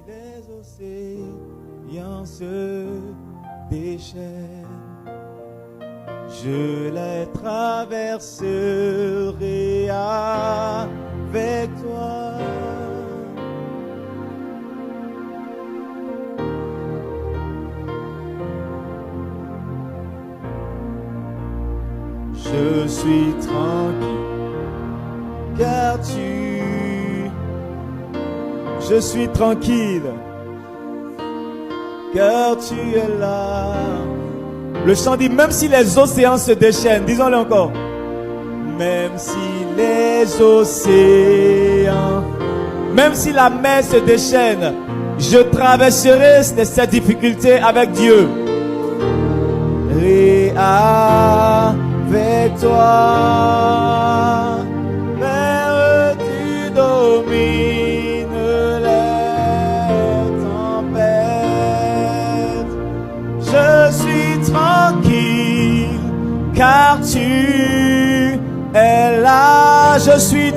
les océans se déchaînent, je les traverserai avec toi. Je suis tranquille, car je suis tranquille, car tu es là. Le chant dit, même si les océans se déchaînent, disons-le encore. Même si les océans, même si la mer se déchaîne, je traverserai cette difficulté avec Dieu. Et avec toi, Père, tu domines les tempêtes. Je suis tranquille, car tu es là. Je suis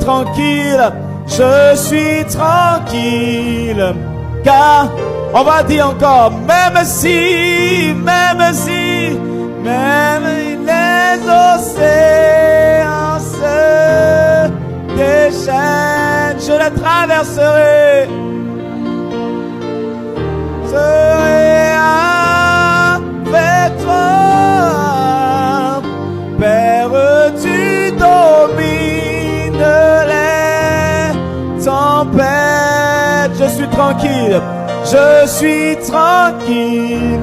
tranquille, car on va dire encore, même si les océans se déchaînent, je les traverserai. Serai avec toi, Père, tu domines les tempêtes. Je suis tranquille,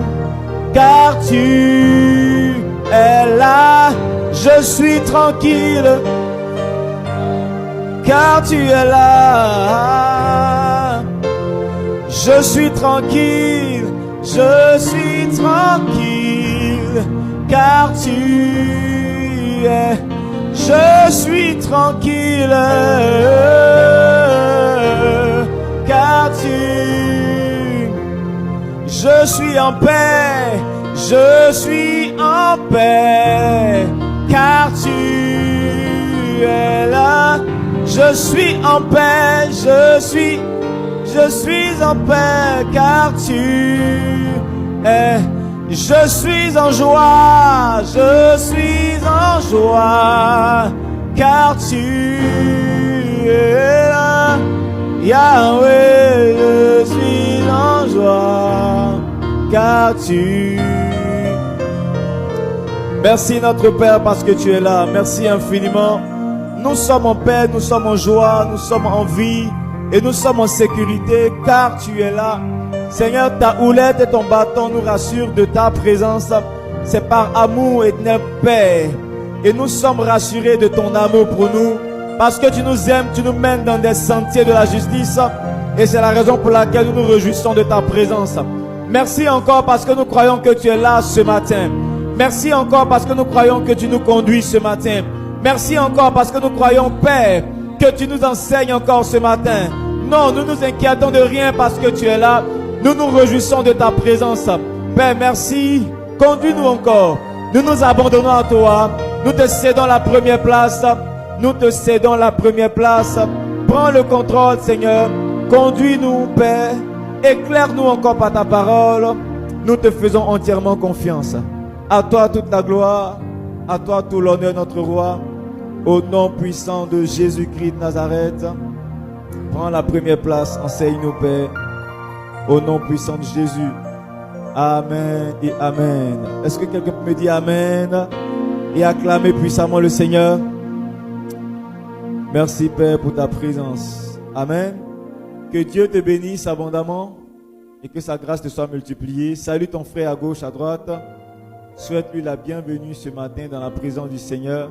car tu es là. Je suis tranquille, car tu es là. Je suis tranquille, car tu es. Je suis tranquille, car tu. Je suis en paix, car tu es là. Je suis en paix, je suis en paix, car tu es. Je suis en joie, car tu es là. Yahweh, je suis en joie, car tu. Merci notre Père parce que tu es là. Merci infiniment. Nous sommes en paix, nous sommes en joie, nous sommes en vie et nous sommes en sécurité car tu es là. Seigneur, ta houlette et ton bâton nous rassurent de ta présence. C'est par amour et de paix. Et nous sommes rassurés de ton amour pour nous. Parce que tu nous aimes, tu nous mènes dans des sentiers de la justice. Et c'est la raison pour laquelle nous nous réjouissons de ta présence. Merci encore parce que nous croyons que tu es là ce matin. Merci encore parce que nous croyons que tu nous conduis ce matin. Merci encore parce que nous croyons, Père, que tu nous enseignes encore ce matin. Non, nous nous inquiétons de rien parce que tu es là. Nous nous réjouissons de ta présence. Père, merci. Conduis-nous encore. Nous nous abandonnons à toi. Nous te cédons la première place. Nous te cédons la première place. Prends le contrôle, Seigneur. Conduis-nous, Père. Éclaire-nous encore par ta parole. Nous te faisons entièrement confiance. À toi toute la gloire. À toi tout l'honneur, notre roi. Au nom puissant de Jésus-Christ de Nazareth. Prends la première place. Enseigne-nous, Père. Au nom puissant de Jésus. Amen et Amen. Est-ce que quelqu'un peut me dire Amen et acclamer puissamment le Seigneur? Merci Père pour ta présence. Amen. Que Dieu te bénisse abondamment et que sa grâce te soit multipliée. Salue ton frère à gauche, à droite. Souhaite-lui la bienvenue ce matin dans la présence du Seigneur.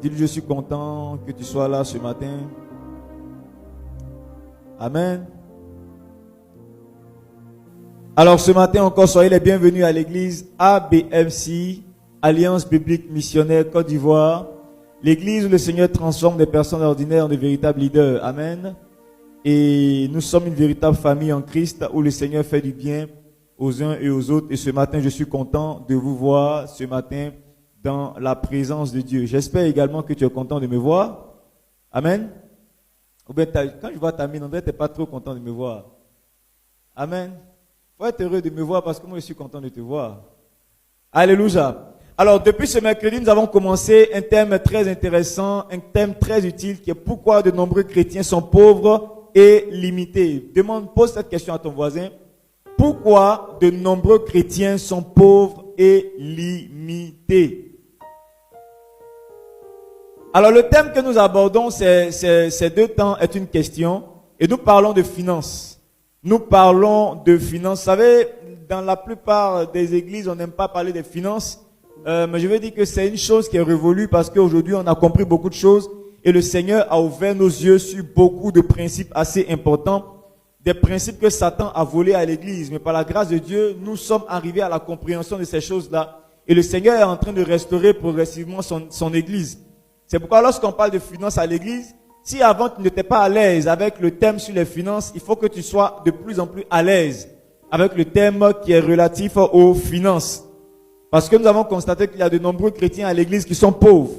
Dis-lui, je suis content que tu sois là ce matin. Amen. Alors ce matin encore, soyez les bienvenus à l'église ABMC, Alliance Biblique Missionnaire Côte d'Ivoire. L'église où le Seigneur transforme des personnes ordinaires en de véritables leaders. Amen. Et nous sommes une véritable famille en Christ où le Seigneur fait du bien aux uns et aux autres. Et ce matin, je suis content de vous voir ce matin dans la présence de Dieu. J'espère également que tu es content de me voir. Amen. Ou bien quand je vois ta mine, André, tu n'es pas trop content de me voir. Amen. Il faut être heureux de me voir parce que moi je suis content de te voir. Alléluia. Alors depuis ce mercredi, nous avons commencé un thème très intéressant, un thème très utile qui est pourquoi de nombreux chrétiens sont pauvres et limités. Pose cette question à ton voisin. Pourquoi de nombreux chrétiens sont pauvres et limités? Alors le thème que nous abordons ces 2 temps est une question et nous parlons de finances. Nous parlons de finances. Vous savez, dans la plupart des églises, on n'aime pas parler des finances. Mais je veux dire que c'est une chose qui est révolue parce qu'aujourd'hui, on a compris beaucoup de choses et le Seigneur a ouvert nos yeux sur beaucoup de principes assez importants, des principes que Satan a volés à l'église. Mais par la grâce de Dieu, nous sommes arrivés à la compréhension de ces choses-là et le Seigneur est en train de restaurer progressivement son église. C'est pourquoi lorsqu'on parle de finances à l'église, si avant tu n'étais pas à l'aise avec le thème sur les finances, il faut que tu sois de plus en plus à l'aise avec le thème qui est relatif aux finances. Parce que nous avons constaté qu'il y a de nombreux chrétiens à l'église qui sont pauvres.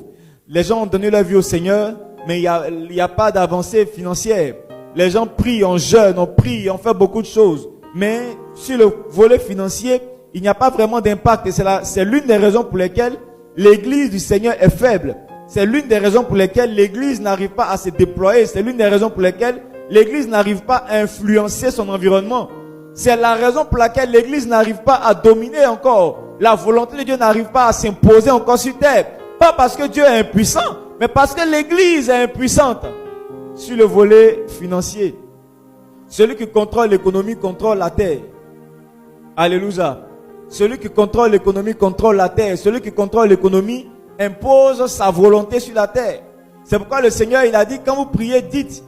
Les gens ont donné leur vie au Seigneur, mais il n'y a pas d'avancée financière. Les gens prient, on jeûne, on prie, on fait beaucoup de choses. Mais sur le volet financier, il n'y a pas vraiment d'impact. Et c'est l'une des raisons pour lesquelles l'église du Seigneur est faible. C'est l'une des raisons pour lesquelles l'église n'arrive pas à se déployer. C'est l'une des raisons pour lesquelles l'église n'arrive pas à influencer son environnement. C'est la raison pour laquelle l'église n'arrive pas à dominer encore. La volonté de Dieu n'arrive pas à s'imposer encore sur terre. Pas parce que Dieu est impuissant, mais parce que l'église est impuissante sur le volet financier. Celui qui contrôle l'économie contrôle la terre. Alléluia. Celui qui contrôle l'économie contrôle la terre. Celui qui contrôle l'économie impose sa volonté sur la terre. C'est pourquoi le Seigneur, il a dit, quand vous priez, dites,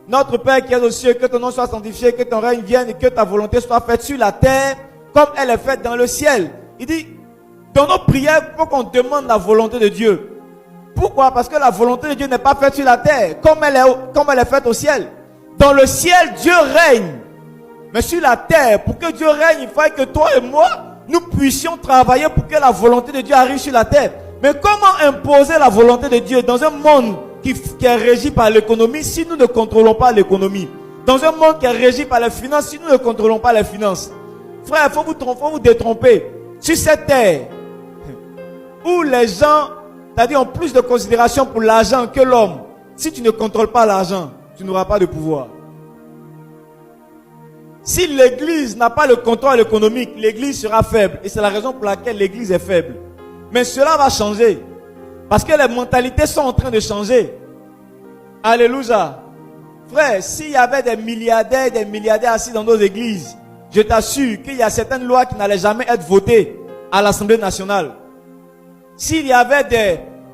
notre Père qui est aux cieux, que ton nom soit sanctifié, que ton règne vienne et que ta volonté soit faite sur la terre comme elle est faite dans le ciel. Il dit, dans nos prières, il faut qu'on demande la volonté de Dieu. Pourquoi? Parce que la volonté de Dieu n'est pas faite sur la terre comme elle est faite au ciel. Dans le ciel, Dieu règne. Mais sur la terre, pour que Dieu règne, il faut que toi et moi, nous puissions travailler pour que la volonté de Dieu arrive sur la terre. Mais comment imposer la volonté de Dieu dans un monde qui est régi par l'économie si nous ne contrôlons pas l'économie? Dans un monde qui est régi par les finances si nous ne contrôlons pas les finances? Frère, il faut vous détromper. Sur cette terre, où les gens, c'est-à-dire ont plus de considération pour l'argent que l'homme, si tu ne contrôles pas l'argent, tu n'auras pas de pouvoir. Si l'église n'a pas le contrôle économique, l'église sera faible. Et c'est la raison pour laquelle l'église est faible. Mais cela va changer. Parce que les mentalités sont en train de changer. Alléluia. Frère, s'il y avait des milliardaires assis dans nos églises, je t'assure qu'il y a certaines lois qui n'allaient jamais être votées à l'Assemblée nationale. S'il y avait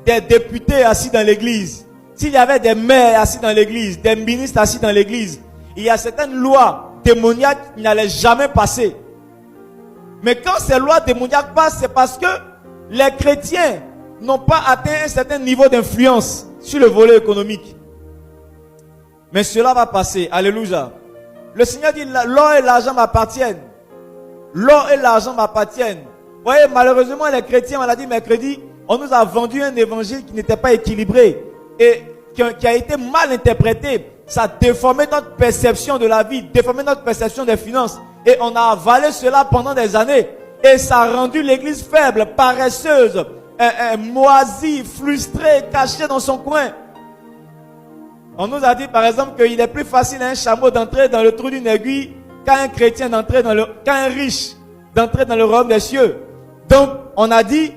des députés assis dans l'église, s'il y avait des maires assis dans l'église, des ministres assis dans l'église, il y a certaines lois démoniaques qui n'allaient jamais passer. Mais quand ces lois démoniaques passent, c'est parce que les chrétiens n'ont pas atteint un certain niveau d'influence sur le volet économique. Mais cela va passer. Alléluia. Le Seigneur dit, l'or et l'argent m'appartiennent. L'or et l'argent m'appartiennent. Vous voyez, malheureusement, les chrétiens, on l'a dit mercredi, on nous a vendu un évangile qui n'était pas équilibré et qui a été mal interprété. Ça a déformé notre perception de la vie, déformé notre perception des finances. Et on a avalé cela pendant des années. Et ça a rendu l'église faible, paresseuse, moisie, frustrée, cachée dans son coin. On nous a dit par exemple qu'il est plus facile à un chameau d'entrer dans le trou d'une aiguille qu'à un chrétien qu'à un riche d'entrer dans le royaume des cieux. Donc on a dit,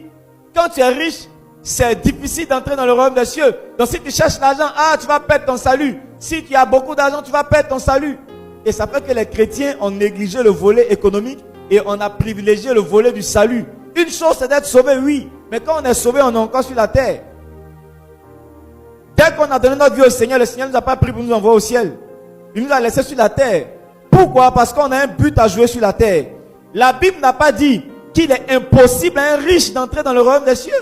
quand tu es riche, c'est difficile d'entrer dans le royaume des cieux. Donc si tu cherches l'argent, tu vas perdre ton salut. Si tu as beaucoup d'argent, tu vas perdre ton salut. Et ça fait que les chrétiens ont négligé le volet économique et on a privilégié le volet du salut. Une chose c'est d'être sauvé, oui. Mais quand on est sauvé, on est encore sur la terre. Dès qu'on a donné notre vie au Seigneur, le Seigneur ne nous a pas pris pour nous envoyer au ciel. Il nous a laissé sur la terre. Pourquoi? Parce qu'on a un but à jouer sur la terre. La Bible n'a pas dit qu'il est impossible à un riche d'entrer dans le royaume des cieux.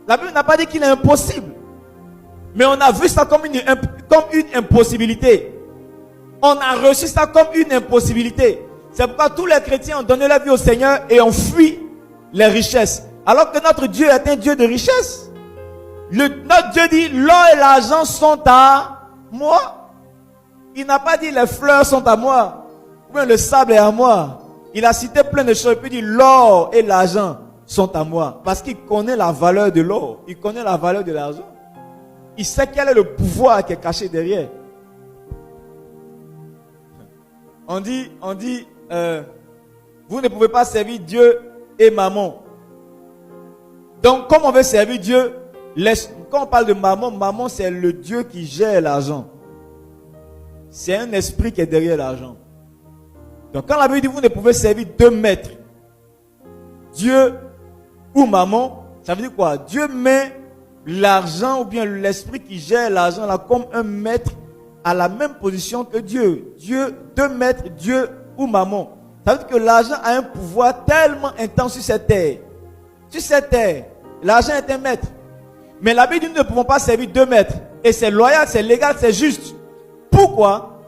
La Bible n'a pas dit qu'il est impossible. Mais on a vu ça comme une impossibilité. On a reçu ça comme une impossibilité. C'est pourquoi tous les chrétiens ont donné leur vie au Seigneur et ont fui les richesses. Alors que notre Dieu est un Dieu de richesse. Notre Dieu dit, l'or et l'argent sont à moi. Il n'a pas dit, les fleurs sont à moi. Ou bien le sable est à moi. Il a cité plein de choses. Il peut dire, l'or et l'argent sont à moi. Parce qu'il connaît la valeur de l'or. Il connaît la valeur de l'argent. Il sait quel est le pouvoir qui est caché derrière. On dit, vous ne pouvez pas servir Dieu et maman. Donc, comme on veut servir Dieu, quand on parle de maman, maman c'est le Dieu qui gère l'argent. C'est un esprit qui est derrière l'argent. Donc, quand la Bible dit vous ne pouvez servir deux maîtres, Dieu ou maman, ça veut dire quoi? Dieu met l'argent ou bien l'esprit qui gère l'argent là comme un maître à la même position que Dieu. Dieu, deux maîtres, Dieu ou maman. Ça veut dire que l'argent a un pouvoir tellement intense sur cette terre. Sur cette terre, l'argent est un maître. Mais la Bible dit nous ne pouvons pas servir deux maîtres. Et c'est loyal, c'est légal, c'est juste. Pourquoi?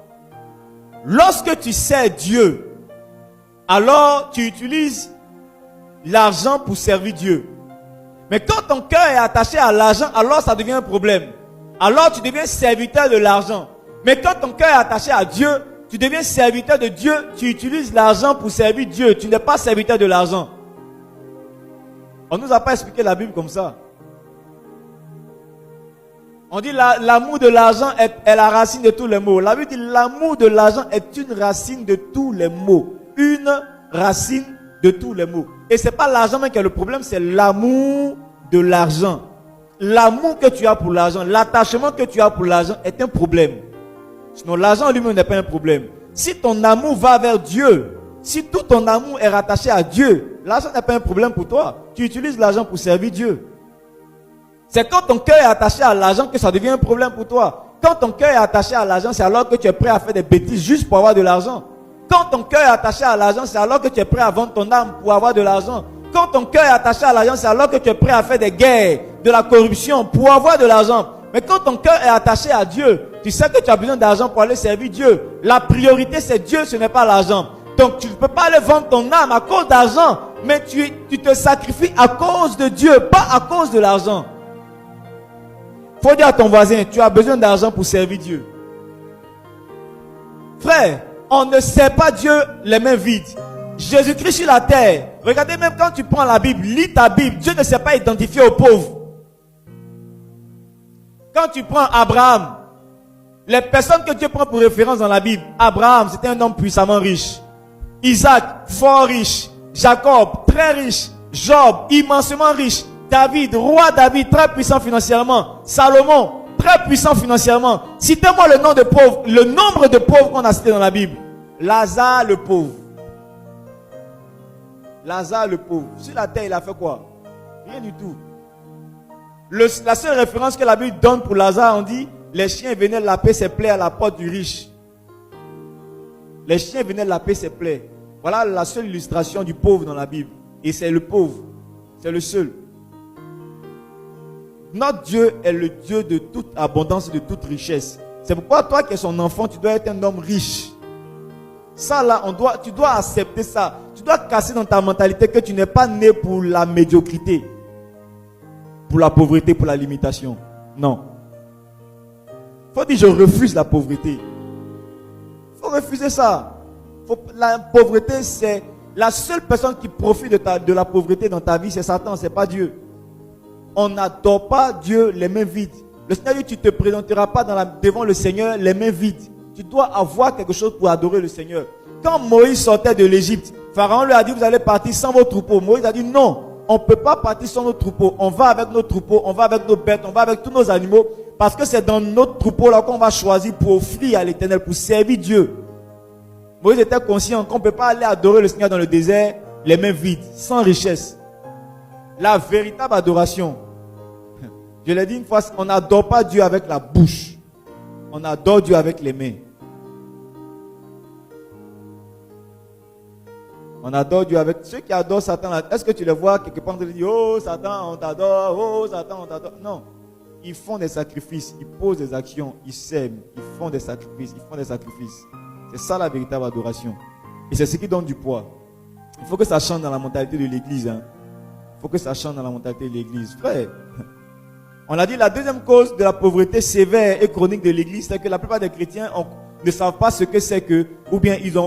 Lorsque tu sers Dieu, alors tu utilises l'argent pour servir Dieu. Mais quand ton cœur est attaché à l'argent, alors ça devient un problème. Alors tu deviens serviteur de l'argent. Mais quand ton cœur est attaché à Dieu, tu deviens serviteur de Dieu, tu utilises l'argent pour servir Dieu. Tu n'es pas serviteur de l'argent. On ne nous a pas expliqué la Bible comme ça. On dit l'amour de l'argent est la racine de tous les maux. La Bible dit l'amour de l'argent est une racine de tous les maux. Une racine de tous les maux. Et ce n'est pas l'argent même qui est le problème, c'est l'amour de l'argent. L'amour que tu as pour l'argent, l'attachement que tu as pour l'argent est un problème. Sinon, l'argent lui-même n'est pas un problème. Si ton amour va vers Dieu, si tout ton amour est rattaché à Dieu, l'argent n'est pas un problème pour toi. Tu utilises l'argent pour servir Dieu. C'est quand ton cœur est attaché à l'argent que ça devient un problème pour toi. Quand ton cœur est attaché à l'argent, c'est alors que tu es prêt à faire des bêtises juste pour avoir de l'argent. Quand ton cœur est attaché à l'argent, c'est alors que tu es prêt à vendre ton âme pour avoir de l'argent. Quand ton cœur est attaché à l'argent, c'est alors que tu es prêt à faire des guerres, de la corruption pour avoir de l'argent. Mais quand ton cœur est attaché à Dieu, tu sais que tu as besoin d'argent pour aller servir Dieu. La priorité, c'est Dieu, ce n'est pas l'argent. Donc tu ne peux pas aller vendre ton âme à cause d'argent, mais tu te sacrifies à cause de Dieu, pas à cause de l'argent. Faut dire à ton voisin, tu as besoin d'argent pour servir Dieu. Frère, on ne sert pas Dieu les mains vides. Jésus-Christ sur la terre, regardez même quand tu prends la Bible, lis ta Bible, Dieu ne s'est pas identifié aux pauvres. Quand tu prends Abraham, les personnes que Dieu prend pour référence dans la Bible, Abraham, c'était un homme puissamment riche. Isaac, fort riche. Jacob, très riche. Job, immensément riche. David, roi David, très puissant financièrement. Salomon, très puissant financièrement. Citez-moi le nom de pauvres, le nombre de pauvres qu'on a cité dans la Bible. Lazare le pauvre. Lazare le pauvre. Sur la terre, il a fait quoi? Rien du tout. La seule référence que la Bible donne pour Lazare, on dit, les chiens venaient laper ses plaies à la porte du riche. Les chiens venaient laper ses plaies. Voilà la seule illustration du pauvre dans la Bible. Et c'est le pauvre. C'est le seul. Notre Dieu est le Dieu de toute abondance et de toute richesse. C'est pourquoi toi qui es son enfant, tu dois être un homme riche. Ça là, tu dois accepter ça. Tu dois casser dans ta mentalité que tu n'es pas né pour la médiocrité, pour la pauvreté, pour la limitation. Non. Il faut dire je refuse la pauvreté. Il faut refuser ça. La pauvreté, c'est la seule personne qui profite de la pauvreté dans ta vie, c'est Satan, c'est pas Dieu. On n'adore pas Dieu les mains vides. Le Seigneur dit, tu ne te présenteras pas devant le Seigneur les mains vides. Tu dois avoir quelque chose pour adorer le Seigneur. Quand Moïse sortait de l'Égypte, Pharaon lui a dit, vous allez partir sans vos troupeaux. Moïse a dit, non, on ne peut pas partir sans nos troupeaux. On va avec nos troupeaux, on va avec nos bêtes, on va avec tous nos animaux. Parce que c'est dans notre troupeau là qu'on va choisir pour offrir à l'Éternel, pour servir Dieu. Moïse était conscient qu'on ne peut pas aller adorer le Seigneur dans le désert les mains vides, sans richesse. La véritable adoration, je l'ai dit une fois, on n'adore pas Dieu avec la bouche. On adore Dieu avec les mains. On adore Dieu avec ceux qui adorent Satan. Est-ce que tu les vois quelque part? Ils disent, oh Satan, on t'adore. Oh Satan, on t'adore. Non. Ils font des sacrifices. Ils posent des actions. Ils sèment. Ils font des sacrifices. Ils font des sacrifices. C'est ça la véritable adoration. Et c'est ce qui donne du poids. Il faut que ça change dans la mentalité de l'église. Il faut que ça change dans la mentalité de l'église. Frère, On l'a dit, la deuxième cause de la pauvreté sévère et chronique de l'église, c'est que la plupart des chrétiens ne savent pas ce que c'est que, ou bien ils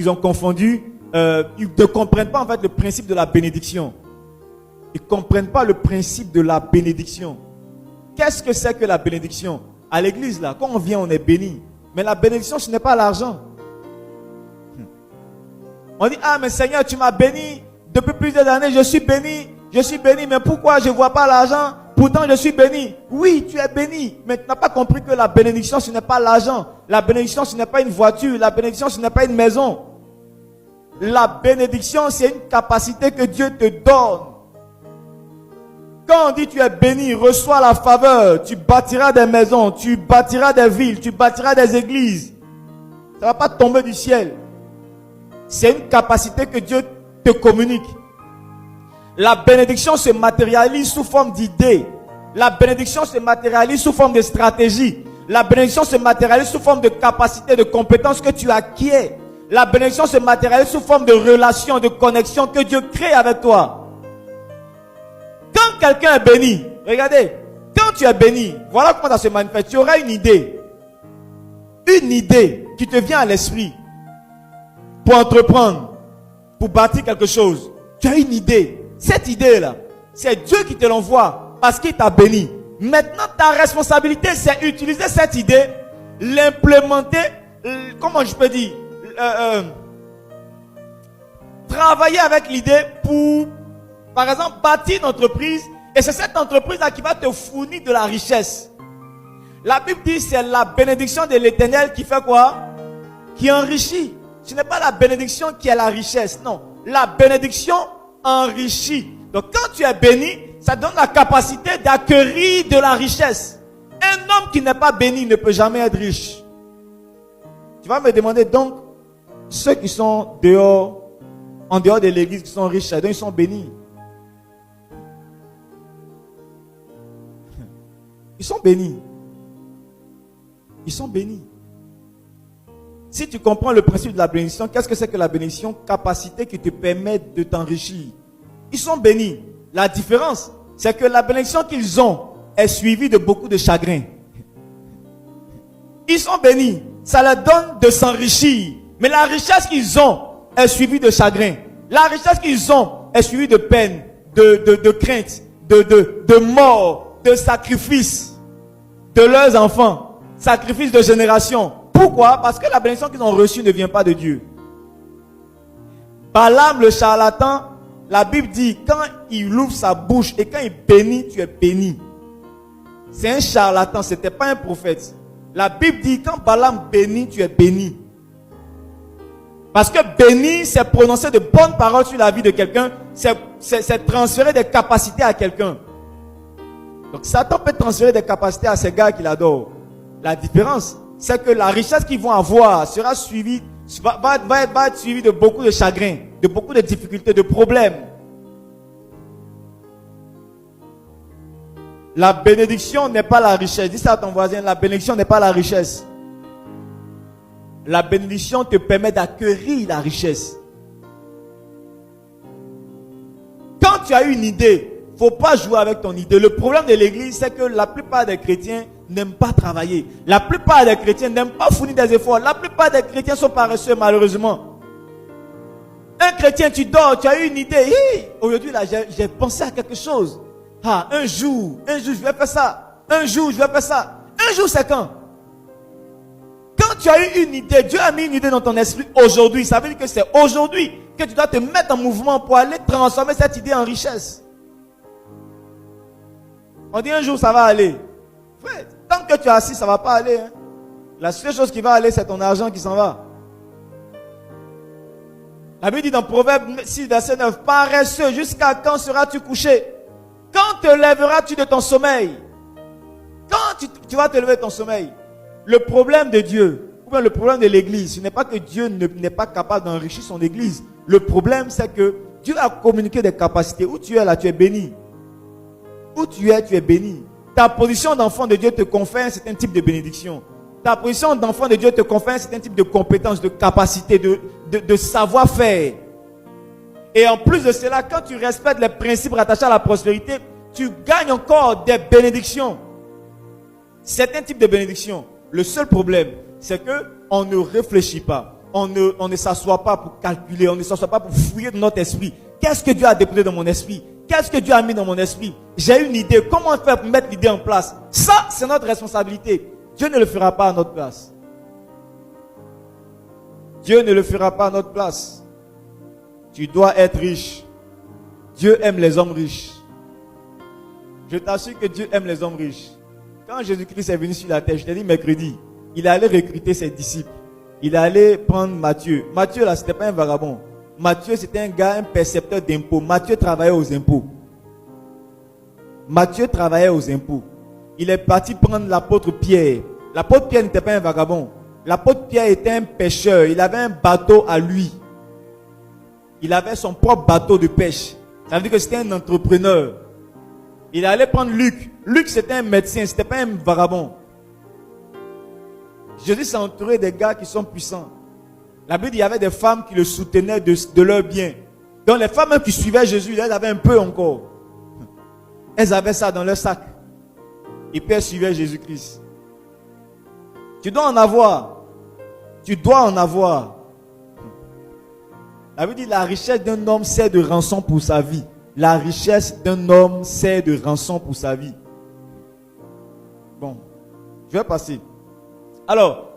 ont confondu, ils ne comprennent pas en fait le principe de la bénédiction. Ils ne comprennent pas le principe de la bénédiction. Qu'est-ce que c'est que la bénédiction? À l'église, là, quand on vient, on est béni. Mais la bénédiction, ce n'est pas l'argent. On dit, ah, mais Seigneur, tu m'as béni. Depuis plusieurs années, je suis béni. Je suis béni, mais pourquoi je ne vois pas l'argent? Pourtant, je suis béni. Oui, tu es béni. Mais tu n'as pas compris que la bénédiction, ce n'est pas l'argent. La bénédiction, ce n'est pas une voiture. La bénédiction, ce n'est pas une maison. La bénédiction, c'est une capacité que Dieu te donne. Quand on dit tu es béni, reçois la faveur, tu bâtiras des maisons, tu bâtiras des villes, tu bâtiras des églises. Ça ne va pas tomber du ciel. C'est une capacité que Dieu te communique. La bénédiction se matérialise sous forme d'idées. La bénédiction se matérialise sous forme de stratégie. La bénédiction se matérialise sous forme de capacité, de compétences que tu acquiers. La bénédiction se matérialise sous forme de relations, de connexions que Dieu crée avec toi. Quand quelqu'un est béni, regardez, quand tu es béni, voilà comment ça se manifeste. Tu auras une idée qui te vient à l'esprit pour entreprendre, pour bâtir quelque chose. Tu as une idée. Cette idée-là, c'est Dieu qui te l'envoie parce qu'il t'a béni. Maintenant, ta responsabilité, c'est utiliser cette idée, l'implémenter, comment je peux dire, travailler avec l'idée pour, par exemple, bâtir une entreprise. Et c'est cette entreprise-là qui va te fournir de la richesse. La Bible dit c'est la bénédiction de l'Éternel qui fait quoi? Qui enrichit. Ce n'est pas la bénédiction qui est la richesse. Non. La bénédiction enrichit. Donc quand tu es béni, ça donne la capacité d'acquérir de la richesse. Un homme qui n'est pas béni ne peut jamais être riche. Tu vas me demander donc, ceux qui sont dehors, en dehors de l'église, qui sont riches, donc ils sont bénis. Ils sont bénis. Ils sont bénis. Si tu comprends le principe de la bénédiction, qu'est-ce que c'est que la bénédiction? Capacité qui te permet de t'enrichir. Ils sont bénis. La différence, c'est que la bénédiction qu'ils ont est suivie de beaucoup de chagrin. Ils sont bénis. Ça leur donne de s'enrichir. Mais la richesse qu'ils ont est suivie de chagrin. La richesse qu'ils ont est suivie de peine, de crainte, de mort, de sacrifice de leurs enfants. Sacrifice de génération. Pourquoi? Parce que la bénédiction qu'ils ont reçue ne vient pas de Dieu. Balaam le charlatan, la Bible dit, quand il ouvre sa bouche et quand il bénit, tu es béni. C'est un charlatan, ce n'était pas un prophète. La Bible dit, quand Balaam bénit, tu es béni. Parce que béni, c'est prononcer de bonnes paroles sur la vie de quelqu'un, c'est transférer des capacités à quelqu'un. Donc Satan peut transférer des capacités à ces gars qu'il adore. La différence, c'est que la richesse qu'ils vont avoir sera suivie, va être suivie de beaucoup de chagrin, de beaucoup de difficultés, de problèmes. La bénédiction n'est pas la richesse. Dis ça à ton voisin, la bénédiction n'est pas la richesse. La bénédiction te permet d'acquérir la richesse. Quand tu as une idée, il ne faut pas jouer avec ton idée. Le problème de l'église, c'est que la plupart des chrétiens n'aiment pas travailler. La plupart des chrétiens n'aiment pas fournir des efforts. La plupart des chrétiens sont paresseux, malheureusement. Un chrétien, tu dors, tu as eu une idée. Hey, aujourd'hui, là, j'ai pensé à quelque chose. Ah, un jour, je vais faire ça. Un jour, je vais faire ça. Un jour, c'est quand? Quand tu as eu une idée, Dieu a mis une idée dans ton esprit aujourd'hui. Ça veut dire que c'est aujourd'hui que tu dois te mettre en mouvement pour aller transformer cette idée en richesse. On dit un jour, ça va aller. Frère, tant que tu es assis, ça ne va pas aller. Hein. La seule chose qui va aller, c'est ton argent qui s'en va. La Bible dit dans Proverbe 6, verset 9, paresseux, jusqu'à quand seras-tu couché? Quand te lèveras-tu de ton sommeil? Quand tu vas te lever de ton sommeil? Le problème de Dieu, ou bien le problème de l'église, ce n'est pas que Dieu n'est pas capable d'enrichir son église. Le problème, c'est que Dieu a communiqué des capacités. Où tu es là, tu es béni. Où tu es béni. Ta position d'enfant de Dieu te confère un certain type de bénédiction. Ta position d'enfant de Dieu te confère un certain type de compétence, de capacité, de savoir-faire. Et en plus de cela, quand tu respectes les principes rattachés à la prospérité, tu gagnes encore des bénédictions. Certains types de bénédictions. Le seul problème, c'est que on ne réfléchit pas. On ne s'assoit pas pour calculer. On ne s'assoit pas pour fouiller dans notre esprit. Qu'est-ce que Dieu a déposé dans mon esprit? Qu'est-ce que Dieu a mis dans mon esprit? J'ai une idée. Comment faire pour mettre l'idée en place? Ça, c'est notre responsabilité. Dieu ne le fera pas à notre place. Dieu ne le fera pas à notre place. Tu dois être riche. Dieu aime les hommes riches. Je t'assure que Dieu aime les hommes riches. Quand Jésus-Christ est venu sur la terre, je t'ai dit mercredi, il allait recruter ses disciples. Il allait prendre Matthieu. Matthieu, là, c'était pas un vagabond. Matthieu, c'était un gars, un percepteur d'impôts. Matthieu travaillait aux impôts. Matthieu travaillait aux impôts. Il est parti prendre l'apôtre Pierre. L'apôtre Pierre n'était pas un vagabond. L'apôtre Pierre était un pêcheur. Il avait un bateau à lui. Il avait son propre bateau de pêche. Ça veut dire que c'était un entrepreneur. Il allait prendre Luc. Luc, c'était un médecin. C'était pas un vagabond. Jésus s'est entouré des gars qui sont puissants. La Bible dit qu'il y avait des femmes qui le soutenaient de leur bien. Donc les femmes qui suivaient Jésus, elles avaient un peu encore. Elles avaient ça dans leur sac. Et puis elles suivaient Jésus-Christ. Tu dois en avoir. Tu dois en avoir. La Bible dit la richesse d'un homme sert de rançon pour sa vie. La richesse d'un homme sert de rançon pour sa vie. Bon, je vais passer. Alors,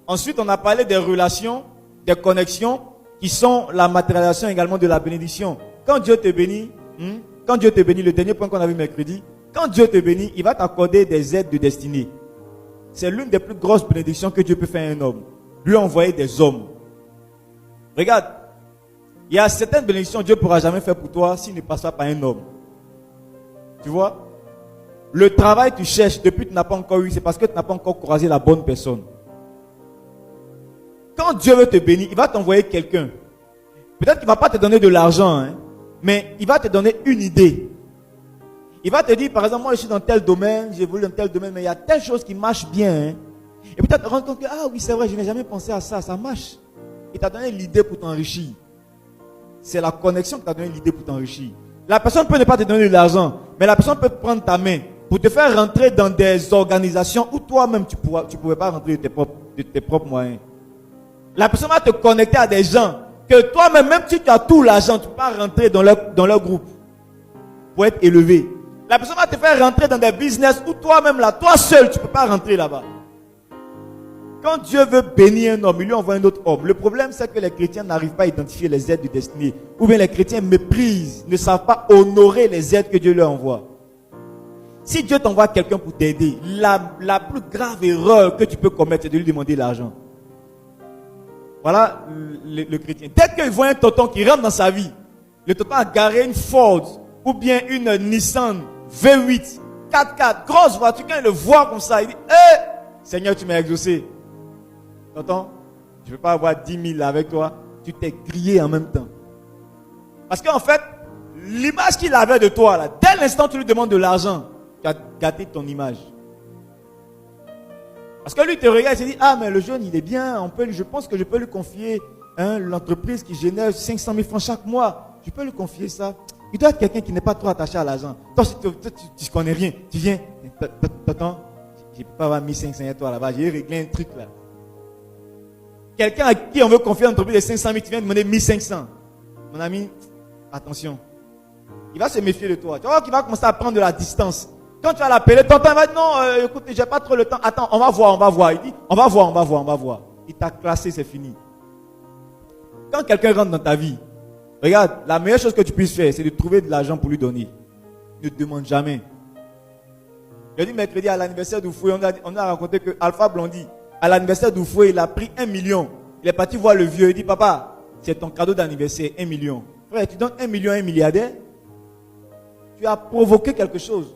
ensuite on a parlé des relations, des connexions qui sont la matérialisation également de la bénédiction. Quand Dieu te bénit, le dernier point qu'on a vu mercredi, quand Dieu te bénit, il va t'accorder des aides de destinée. C'est l'une des plus grosses bénédictions que Dieu peut faire à un homme. Lui envoyer des hommes. Regarde, il y a certaines bénédictions que Dieu ne pourra jamais faire pour toi s'il ne passe pas par un homme. Tu vois? Le travail que tu cherches depuis que tu n'as pas encore eu, c'est parce que tu n'as pas encore croisé la bonne personne. Quand Dieu veut te bénir, il va t'envoyer quelqu'un. Peut-être qu'il ne va pas te donner de l'argent, hein, mais il va te donner une idée. Il va te dire, par exemple, moi je suis dans tel domaine, j'évolue dans tel domaine, mais il y a telle chose qui marche bien. Hein. Et peut-être te rendre compte que, ah oui, c'est vrai, je n'ai jamais pensé à ça, ça marche. Il t'a donné l'idée pour t'enrichir. C'est la connexion qui t'a donné l'idée pour t'enrichir. La personne peut ne pas te donner de l'argent, mais la personne peut prendre ta main pour te faire rentrer dans des organisations où toi-même tu ne pouvais pas rentrer de tes propres moyens. La personne va te connecter à des gens que toi-même, même si tu as tout l'argent, tu ne peux pas rentrer dans leur groupe pour être élevé. La personne va te faire rentrer dans des business où toi-même, là, toi seul, tu ne peux pas rentrer là-bas. Quand Dieu veut bénir un homme, il lui envoie un autre homme. Le problème, c'est que les chrétiens n'arrivent pas à identifier les aides de destinée. Ou bien les chrétiens méprisent, ne savent pas honorer les aides que Dieu leur envoie. Si Dieu t'envoie quelqu'un pour t'aider, la plus grave erreur que tu peux commettre, c'est de lui demander l'argent. Voilà le chrétien. Dès qu'il voit un tonton qui rentre dans sa vie, le tonton a garé une Ford ou bien une Nissan V8, 4x4, grosse voiture. Quand il le voit comme ça, il dit, hé, Seigneur, tu m'as exaucé. Tonton, je ne veux pas avoir 10 000 avec toi. Tu t'es grillé en même temps. Parce qu'en fait, l'image qu'il avait de toi, là, dès l'instant où tu lui demandes de l'argent, tu as gâté ton image. Parce que lui te regarde et se dit, ah mais le jeune il est bien, je pense que je peux lui confier l'entreprise qui génère 500 000 francs chaque mois. Je peux lui confier ça. Il doit être quelqu'un qui n'est pas trop attaché à l'argent. Toi, si tu ne connais rien, tu viens, tonton, je ne peux pas avoir 1500 à toi là-bas, j'ai réglé un truc là. Quelqu'un à qui on veut confier l'entreprise de 500 000, tu viens demander 1500. Mon ami, attention. Il va se méfier de toi. Tu vois qu'il va commencer à prendre de la distance. Quand tu vas l'appeler, tonton, il va dire non, écoute, j'ai pas trop le temps. Attends, on va voir. Il dit, on va voir. Il t'a classé, c'est fini. Quand quelqu'un rentre dans ta vie, regarde, la meilleure chose que tu puisses faire, c'est de trouver de l'argent pour lui donner. Ne demande jamais. J'ai dit mercredi à l'anniversaire d'Oufoué, on a raconté que Alpha Blondie, à l'anniversaire d'Oufoué, il a pris 1 million. Il est parti voir le vieux, il dit, papa, c'est ton cadeau d'anniversaire, 1 million. Frère, tu donnes 1 million à un milliardaire, tu as provoqué quelque chose.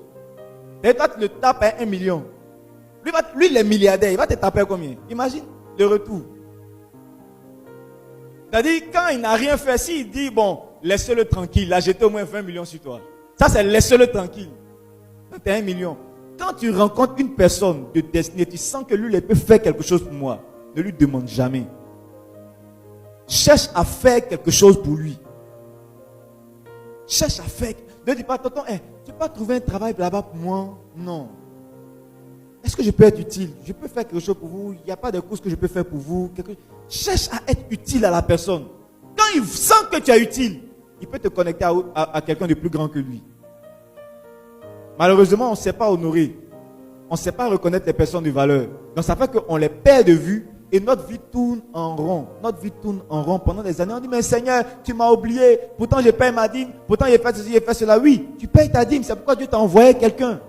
Et toi, tu le tapes à 1 million. Lui, il est milliardaire, il va te taper combien? Imagine le retour. C'est-à-dire, quand il n'a rien fait, s'il dit, bon, laisse-le tranquille, il a jeté au moins 20 millions sur toi. Ça, c'est laisse-le tranquille. Tu as 1 million. Quand tu rencontres une personne de destinée, tu sens que lui, il peut faire quelque chose pour moi. Ne lui demande jamais. Cherche à faire quelque chose pour lui. Cherche à faire. Ne dis pas, tonton, tu peux pas trouver un travail là-bas pour moi? Non. Est-ce que je peux être utile? Je peux faire quelque chose pour vous? Il n'y a pas de courses que je peux faire pour vous? Cherche à être utile à la personne. Quand il sent que tu es utile, il peut te connecter à quelqu'un de plus grand que lui. Malheureusement, on ne sait pas honorer. On ne sait pas reconnaître les personnes de valeur. Donc ça fait qu'on les perd de vue et notre vie tourne en rond. Notre vie tourne en rond pendant des années. On dit, mais Seigneur, tu m'as oublié. Pourtant, je paye ma dîme. Pourtant, j'ai fait ceci, j'ai fait cela. Oui, tu payes ta dîme. C'est pourquoi Dieu t'a envoyé quelqu'un.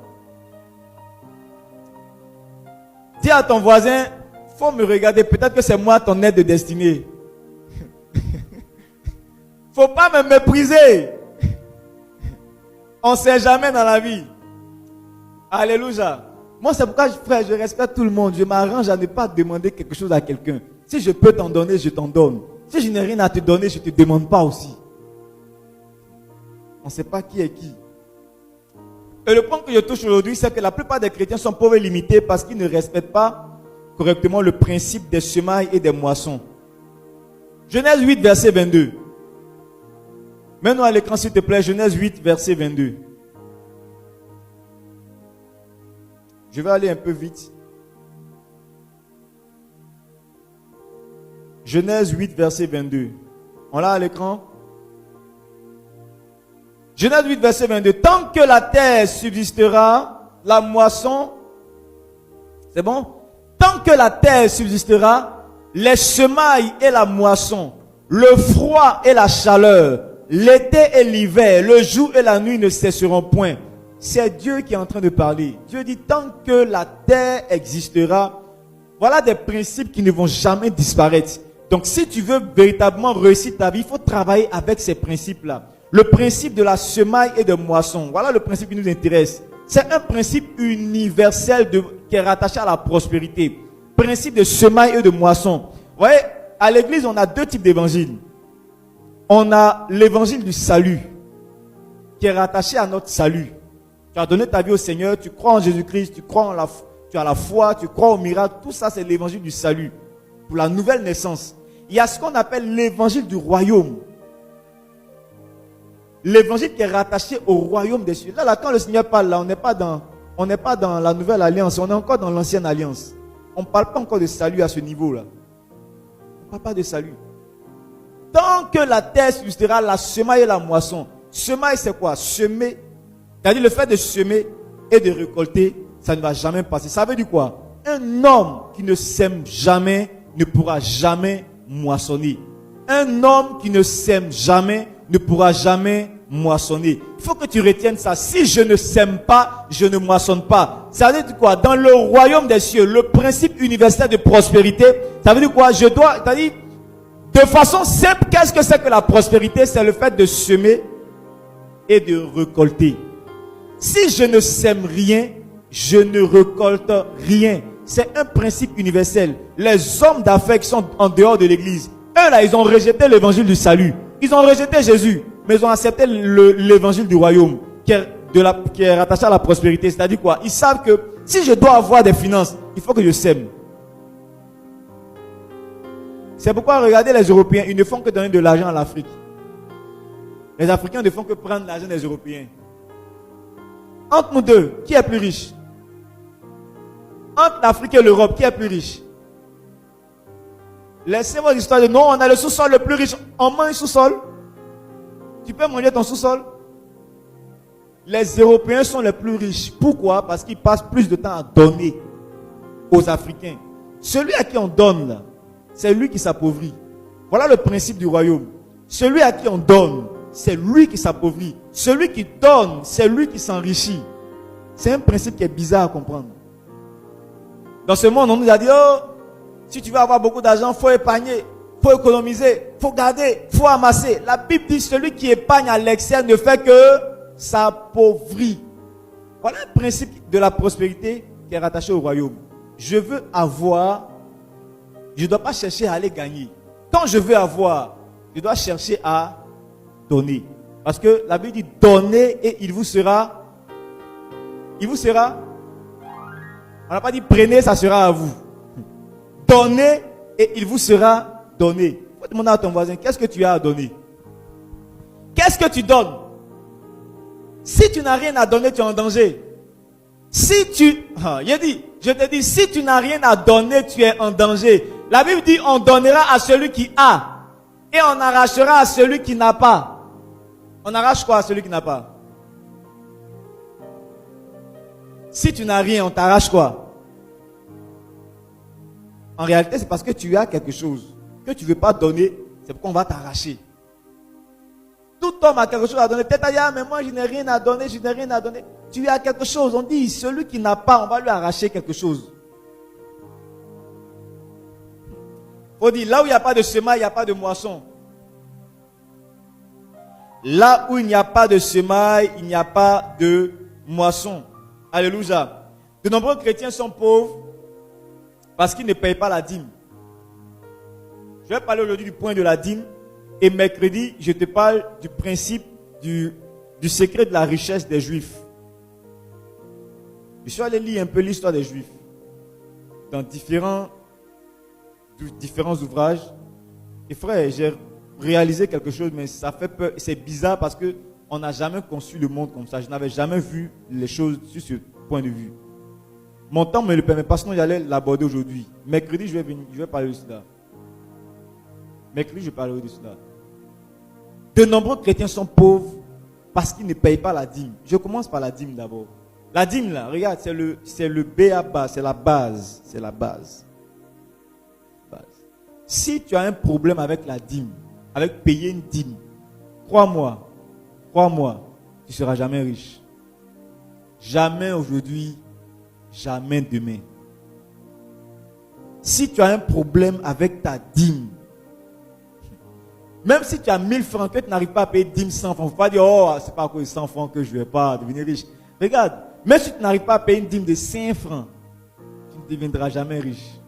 Dis à ton voisin, faut me regarder. Peut-être que c'est moi ton aide de destinée. Faut pas me mépriser. On ne sait jamais dans la vie. Alléluia. Moi, c'est pourquoi, frère, je respecte tout le monde. Je m'arrange à ne pas demander quelque chose à quelqu'un. Si je peux t'en donner, je t'en donne. Si je n'ai rien à te donner, je ne te demande pas aussi. On ne sait pas qui est qui. Et le point que je touche aujourd'hui, c'est que la plupart des chrétiens sont pauvres et limités parce qu'ils ne respectent pas correctement le principe des semailles et des moissons. Genèse 8, verset 22. Mets-nous à l'écran, s'il te plaît. Genèse 8, verset 22. Je vais aller un peu vite. Genèse 8, verset 22. On l'a à l'écran? Genèse 8, verset 22. Tant que la terre subsistera, la moisson, c'est bon? Tant que la terre subsistera, les semailles et la moisson, le froid et la chaleur, l'été et l'hiver, le jour et la nuit ne cesseront point. C'est Dieu qui est en train de parler. Dieu dit, tant que la terre existera, voilà des principes qui ne vont jamais disparaître. Donc, si tu veux véritablement réussir ta vie, il faut travailler avec ces principes-là. Le principe de la semaille et de moisson. Voilà le principe qui nous intéresse. C'est un principe universel qui est rattaché à la prospérité. Principe de semaille et de moisson. Vous voyez, à l'église, on a deux types d'évangiles. On a l'évangile du salut, qui est rattaché à notre salut. Tu as donné ta vie au Seigneur, tu crois en Jésus-Christ, tu as la foi, tu crois au miracle. Tout ça, c'est l'évangile du salut, pour la nouvelle naissance. Il y a ce qu'on appelle l'évangile du royaume. L'évangile qui est rattaché au royaume des cieux. Là, quand le Seigneur parle, là, on n'est pas dans la nouvelle alliance, on est encore dans l'ancienne alliance. On ne parle pas encore de salut à ce niveau-là. On ne parle pas de salut. Tant que la terre subsistera, la semaille et la moisson. Semaille, c'est quoi? Semer. C'est-à-dire le fait de semer et de récolter, ça ne va jamais passer. Ça veut dire quoi? Un homme qui ne sème jamais ne pourra jamais moissonner. Un homme qui ne sème jamais ne pourra jamais moissonner. Il faut que tu retiennes ça. Si je ne sème pas, je ne moissonne pas. Ça veut dire quoi? Dans le royaume des cieux, le principe universel de prospérité, ça veut dire quoi? C'est-à-dire, de façon simple, qu'est-ce que c'est que la prospérité? C'est le fait de semer et de récolter. Si je ne sème rien, je ne récolte rien. C'est un principe universel. Les hommes d'affaires qui sont en dehors de l'église, eux là, ils ont rejeté l'évangile du salut. Ils ont rejeté Jésus, mais ils ont accepté l'évangile du royaume qui est rattaché à la prospérité. C'est-à-dire quoi? Ils savent que si je dois avoir des finances, il faut que je sème. C'est pourquoi, regardez les Européens, ils ne font que donner de l'argent à l'Afrique. Les Africains ne font que prendre l'argent des Européens. Entre nous deux, qui est plus riche? Entre l'Afrique et l'Europe, qui est plus riche? Laissez-moi l'histoire de non, on a le sous-sol le plus riche. On mange sous-sol. Tu peux manger ton sous-sol. Les Européens sont les plus riches. Pourquoi? Parce qu'ils passent plus de temps à donner aux Africains. Celui à qui on donne, là, c'est lui qui s'appauvrit. Voilà le principe du royaume. Celui à qui on donne, c'est lui qui s'appauvrit. Celui qui donne, c'est lui qui s'enrichit. C'est un principe qui est bizarre à comprendre. Dans ce monde, on nous a dit, oh, si tu veux avoir beaucoup d'argent, il faut épargner, il faut économiser, il faut garder, il faut amasser. La Bible dit, celui qui épargne à l'excès ne fait que s'appauvrir. Voilà le principe de la prospérité qui est rattaché au royaume. Je veux avoir, je ne dois pas chercher à aller gagner. Quand je veux avoir, je dois chercher à donner. Parce que la Bible dit, donnez et il vous sera. Il vous sera. On n'a pas dit prenez, ça sera à vous. Donnez et il vous sera donné. Il faut demander à ton voisin, qu'est-ce que tu as à donner? Qu'est-ce que tu donnes? Si tu n'as rien à donner, tu es en danger. Si tu... je te dis, si tu n'as rien à donner, tu es en danger. La Bible dit, on donnera à celui qui a. Et on arrachera à celui qui n'a pas. On arrache quoi à celui qui n'a pas? Si tu n'as rien, on t'arrache quoi? En réalité, c'est parce que tu as quelque chose que tu ne veux pas donner, c'est pourquoi on va t'arracher. Tout homme a quelque chose à donner. Peut-être, mais moi je n'ai rien à donner, je n'ai rien à donner. Tu as quelque chose. On dit, celui qui n'a pas, on va lui arracher quelque chose. On dit, là où il n'y a pas de semaille, il n'y a pas de moisson. Là où il n'y a pas de semaille, il n'y a pas de moisson. Alléluia. De nombreux chrétiens sont pauvres parce qu'ils ne payent pas la dîme. Je vais parler aujourd'hui du point de la dîme. Et mercredi, je te parle du principe du secret de la richesse des Juifs. Je suis allé lire un peu l'histoire des Juifs dans différents ouvrages. Et frère, j'ai réalisé quelque chose, mais ça fait peur. C'est bizarre parce que on n'a jamais conçu le monde comme ça. Je n'avais jamais vu les choses sur ce point de vue. Mon temps ne me le permet pas, sinon j'allais l'aborder aujourd'hui. Mercredi, je vais parler de cela. Mercredi, je parlerai de cela. De nombreux chrétiens sont pauvres parce qu'ils ne payent pas la dîme. Je commence par la dîme d'abord. La dîme là, regarde, c'est le B.A.B.A, c'est la base. C'est la base. Si tu as un problème avec la dîme, avec payer une dîme, crois-moi, tu ne seras jamais riche. Jamais aujourd'hui, jamais demain. Si tu as un problème avec ta dîme, même si tu as 1000 francs, que tu n'arrives pas à payer dîme 100 francs, il ne faut pas dire, oh, c'est pas à cause de 100 francs que je ne vais pas devenir riche. Regarde, même si tu n'arrives pas à payer une dîme de 5 francs, tu ne deviendras jamais riche.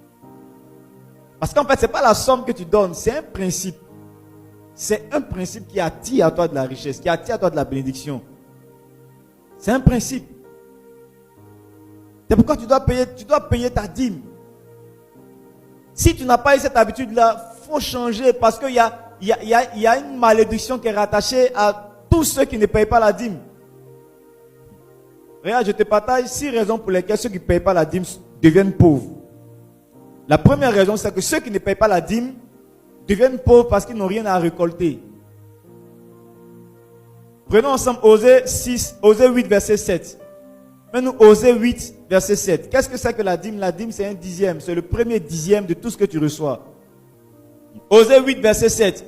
Parce qu'en fait, ce n'est pas la somme que tu donnes, c'est un principe. C'est un principe qui attire à toi de la richesse, qui attire à toi de la bénédiction. C'est un principe. C'est pourquoi tu dois payer ta dîme. Si tu n'as pas eu cette habitude-là, il faut changer parce qu'il y a une malédiction qui est rattachée à tous ceux qui ne payent pas la dîme. Regarde, je te partage 6 raisons pour lesquelles ceux qui ne payent pas la dîme deviennent pauvres. La première raison, c'est que ceux qui ne payent pas la dîme deviennent pauvres parce qu'ils n'ont rien à récolter. Prenons ensemble Osée 8, verset 7. Maintenant, Osée 8, verset 7. Qu'est-ce que c'est que la dîme? La dîme, c'est un dixième. C'est le premier dixième de tout ce que tu reçois. Osée 8, verset 7.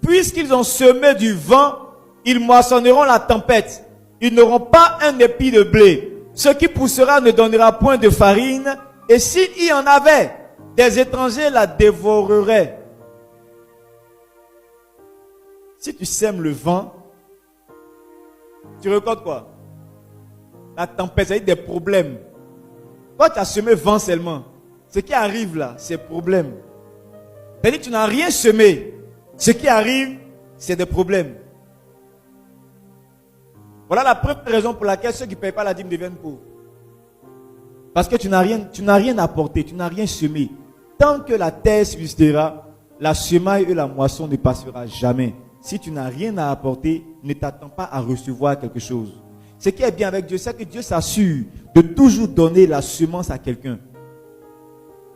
Puisqu'ils ont semé du vent, ils moissonneront la tempête. Ils n'auront pas un épi de blé. Ce qui poussera ne donnera point de farine. Et s'il y en avait, des étrangers la dévoreraient. Si tu sèmes le vent, tu récoltes quoi? La tempête, c'est des problèmes. Toi, tu as semé vent seulement. Ce qui arrive là, c'est problème. C'est-à-dire que tu n'as rien semé. Ce qui arrive, c'est des problèmes. Voilà la première raison pour laquelle ceux qui ne payent pas la dîme deviennent pauvres. Parce que tu n'as rien apporté, tu n'as rien semé. Tant que la terre subsistera, la semaille et la moisson ne passera jamais. Si tu n'as rien à apporter, ne t'attends pas à recevoir quelque chose. Ce qui est bien avec Dieu, c'est que Dieu s'assure de toujours donner la semence à quelqu'un.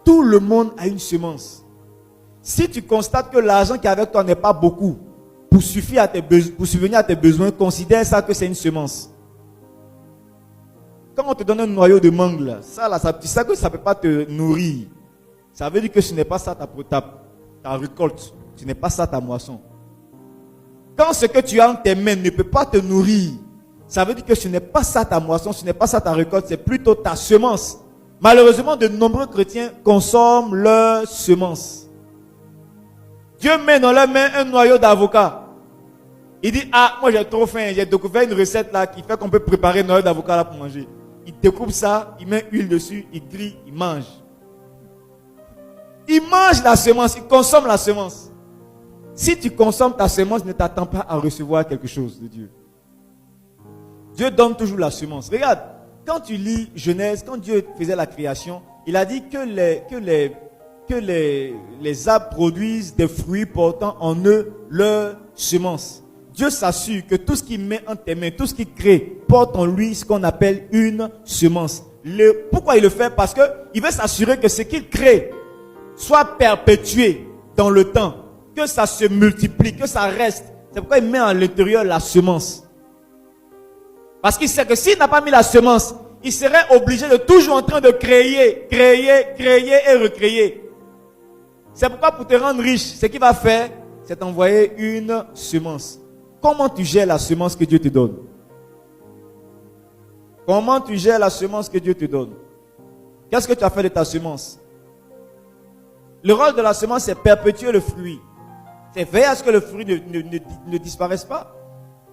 Tout le monde a une semence. Si tu constates que l'argent qui est avec toi n'est pas beaucoup, pour subvenir à tes besoins, considère ça que c'est une semence. Quand on te donne un noyau de mangue, tu sais que ça ne peut pas te nourrir. Ça veut dire que ce n'est pas ça ta récolte. Ce n'est pas ça ta moisson. Quand ce que tu as en tes mains ne peut pas te nourrir, ça veut dire que ce n'est pas ça ta moisson, ce n'est pas ça ta récolte, c'est plutôt ta semence. Malheureusement, de nombreux chrétiens consomment leur semence. Dieu met dans leurs mains un noyau d'avocat. Il dit, moi j'ai trop faim, j'ai découvert une recette là qui fait qu'on peut préparer un noyau d'avocat là pour manger. Il découpe ça, il met huile dessus, il grille, il mange. Il mange la semence, il consomme la semence. Si tu consommes ta semence, ne t'attends pas à recevoir quelque chose de Dieu. Dieu donne toujours la semence. Regarde, quand tu lis Genèse, quand Dieu faisait la création, il a dit que les arbres produisent des fruits portant en eux leur semence. Dieu s'assure que tout ce qu'il met en tes mains, tout ce qu'il crée, porte en lui ce qu'on appelle une semence. Pourquoi il le fait? Parce qu'il veut s'assurer que ce qu'il crée soit perpétué dans le temps, que ça se multiplie, que ça reste. C'est pourquoi il met à l'intérieur la semence. Parce qu'il sait que s'il n'a pas mis la semence, il serait obligé de toujours en train de créer et recréer. C'est pourquoi pour te rendre riche, ce qu'il va faire, c'est t'envoyer une semence. Comment tu gères la semence que Dieu te donne? Comment tu gères la semence que Dieu te donne? Qu'est-ce que tu as fait de ta semence? Le rôle de la semence, c'est perpétuer le fruit. C'est veiller à ce que le fruit ne disparaisse pas.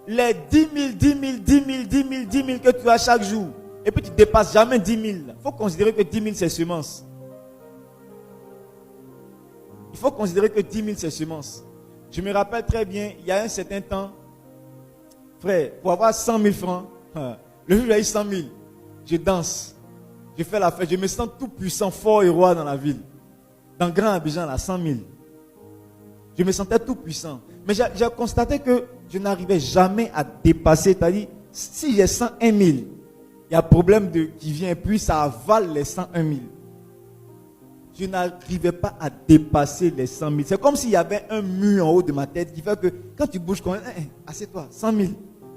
Les 10 000 que tu as chaque jour, et puis tu ne dépasses jamais 10 000. Il faut considérer que 10 000 c'est semence. Il faut considérer que 10 000 c'est semence. Je me rappelle très bien, il y a un certain temps, frère, pour avoir 100 000 francs, le jour où j'ai eu 100 000, je danse, je fais la fête, je me sens tout puissant, fort et roi dans la ville. Dans Grand Abidjan, là, 100 000. Je me sentais tout puissant. Mais j'ai constaté que je n'arrivais jamais à dépasser. C'est-à-dire, si j'ai 101 000, il y a un problème qui vient et puis ça avale les 101 000. Je n'arrivais pas à dépasser les 100 000. C'est comme s'il y avait un mur en haut de ma tête qui fait que quand tu bouges, assieds-toi, 100 000.